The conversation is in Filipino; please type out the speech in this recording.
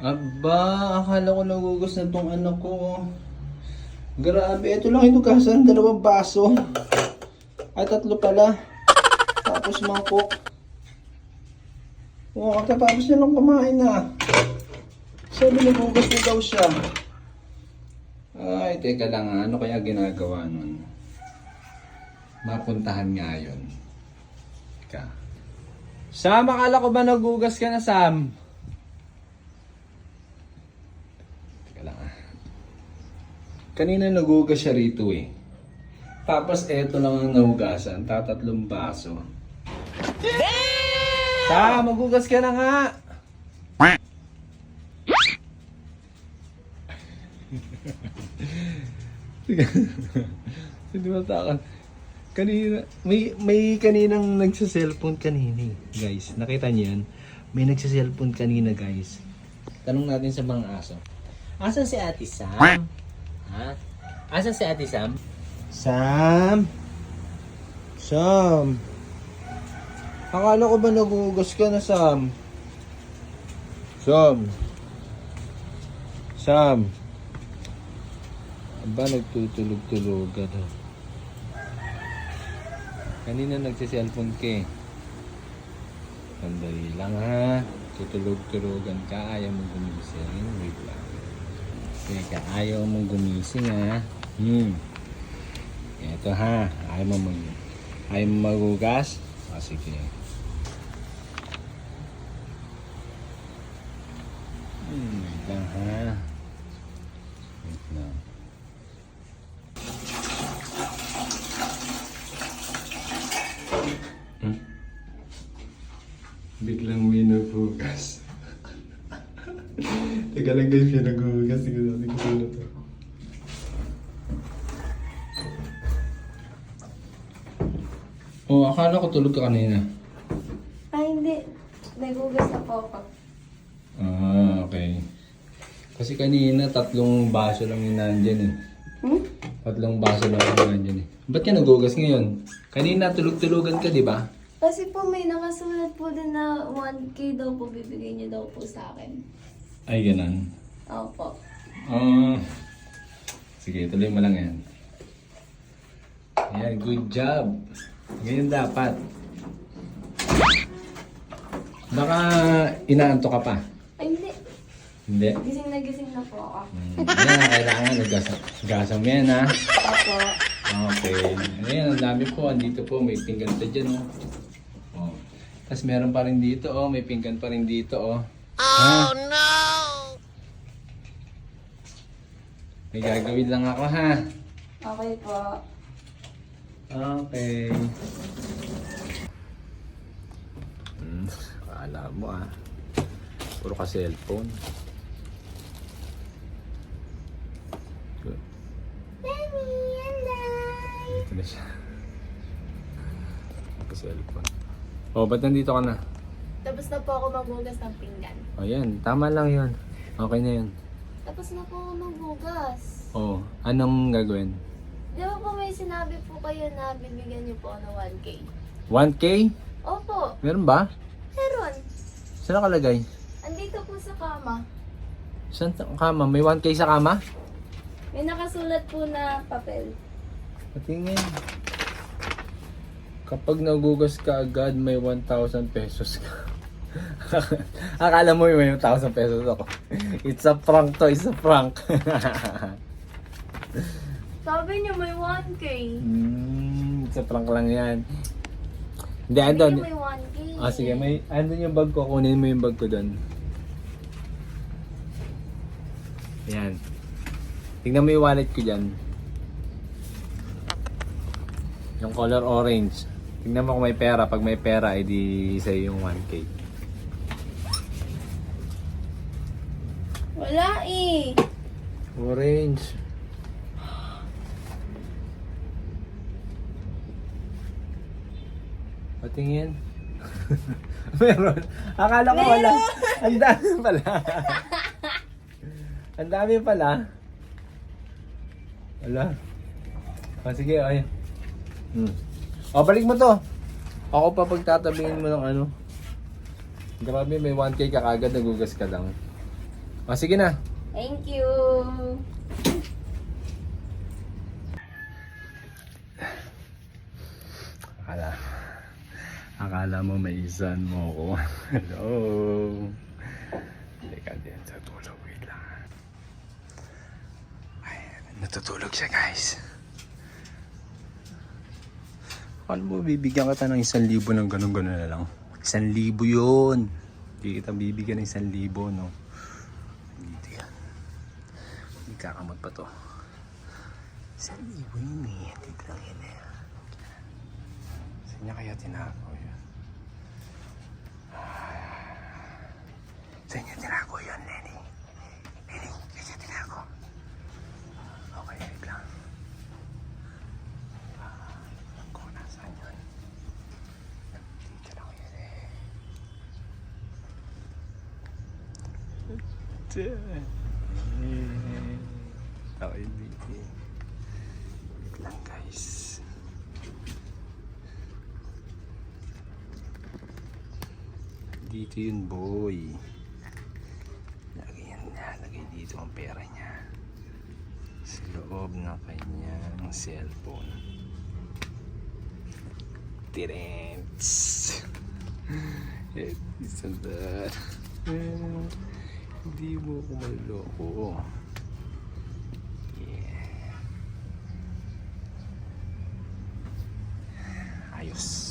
Aba, akala ko nagugas na tong ano ko. Grabe, ito lang hinugasan, 2 baso. Ay, 3 pala. Tapos mangkok. Oo, katapos niya lang kumain na. Sabi nagugas na daw siya. Ay, teka lang ha. Ano kaya ginagawa nun? Mapuntahan nga yun. Teka. Sam, akala ko ba nagugas ka na, Sam? Teka lang ha. Kanina nagugas siya rito eh. Tapos eto lang ang nahugasan. 3 baso. Sam, magugas ka na nga! Hindi ba takan? Kanina, may kaninang nagsa-cellphone kanina eh. Guys, nakita niyo yan? May nagsa-cellphone kanina guys. Tanong natin sa mga aso. Asan si Ate Sam? Ha? Asan si Ate Sam? Sam? Sam? Akala ko ba nagugas ka na, Sam? Sam? Sam? Aba, nagtutulog-tulogan. Kanina nagsiselfone ka eh. Sandali lang ha. Tutulog-tulogan ka. Ayaw mong gumising. Wait lang. Teka, ayaw mong gumising ha. Ito ha. Ayaw mo magugas? O sige. Wait lang ha. Wait lang. Biglang may nagugas. Teka lang guys, siya nagugas. Siguro natin ko na to. Oh, akala ko tulog ka kanina. Ay, hindi. Nagugas na po ako. Ah, okay. Kasi kanina 3 baso lang yung nandyan eh. 3 baso lang yung nandyan eh. Ba't ka nagugas ngayon? Kanina tulog-tulogan ka, di ba? Kasi po may nakasulat po din na 1K daw po bibigay niyo daw po sa akin. Ay, ganun. Opo. Sige, tuloy mo lang yan. Ayan, good job. Ganyan dapat. Baka inaanto ka pa. Ay, hindi. Hindi? Gising na po ako. Ayan, kailangan naggasam mo yan ha. Opo. Okay. Ayan, ang dami po. Andito po, may pinggan pa dyan oh. Tapos meron pa rin dito oh. May pinggan pa rin dito oh. Oh no! May gagawin lang ako ha. Okay po. Okay. Alam mo ah. Puro ka cellphone. Daddy, hello! Dito na siya. Ka cellphone. Oh, ba't nandito ka na? Tapos na po ako maghugas ng pinggan. Oh, yan. Tama lang yun. Okay na yun. Tapos na po ako maghugas. Oh, anong gagawin? Di ba po may sinabi po kayo na bibigyan niyo po ng 1K? 1K? Opo. Meron ba? Meron. Saan nakalagay? Andito po sa kama. Saan kama? May 1K sa kama? May nakasulat po na papel. Patingin. Kapag nagugas ka agad, may 1,000 pesos ka. Akala mo may 1,000 pesos ako. It's a prank to, it's a prank. Sabi niyo may 1K. It's a prank lang yan. Hindi, Sabi andun. niyo may 1K. Ah, sige, andun yung bag ko. Kunin mo yung bag ko doon. Yan. Tingnan mo yung wallet ko dyan. Yung color orange. Tingnan mo kung may pera. Pag may pera, edi sa'yo yung 1K. Wala eh. Orange. Patingin. Meron. Akala ko wala. Ang dami pala. Ang dami pala. Wala. O sige, ay. O, balik mo to. Ako pa pagtatabihin mo ng ano. Grabe, may 1K ka kagad, nagugas ka lang. O, sige na. Thank you. Akala mo may isan mo ko. Hello. Teka din, tutulog. Wait lang. Ay, natutulog siya, guys. Paano mo bibigyan kita ng 1,000 ng ganun-ganun na lang? 1,000 yun. Hindi kita bibigyan ng 1,000, no? Dito yan. Hindi kakamot pa to. 1,000 yun eh. Dito lang yan eh. Saan niya kaya tinako yun? Saan niya tinako yun, Lenny? Lenny, saan niya tinako? Okay, wait lang. Kung nasaan yun. Dito lang yun eh. Okay, baby. Wait lang, guys. Dito yun, boy. Lagay dito ang pera niya. Sa loob ng kanyang cellphone. Tirents. Isang that. Hindi mo ako maloko. Yeah. Ayos.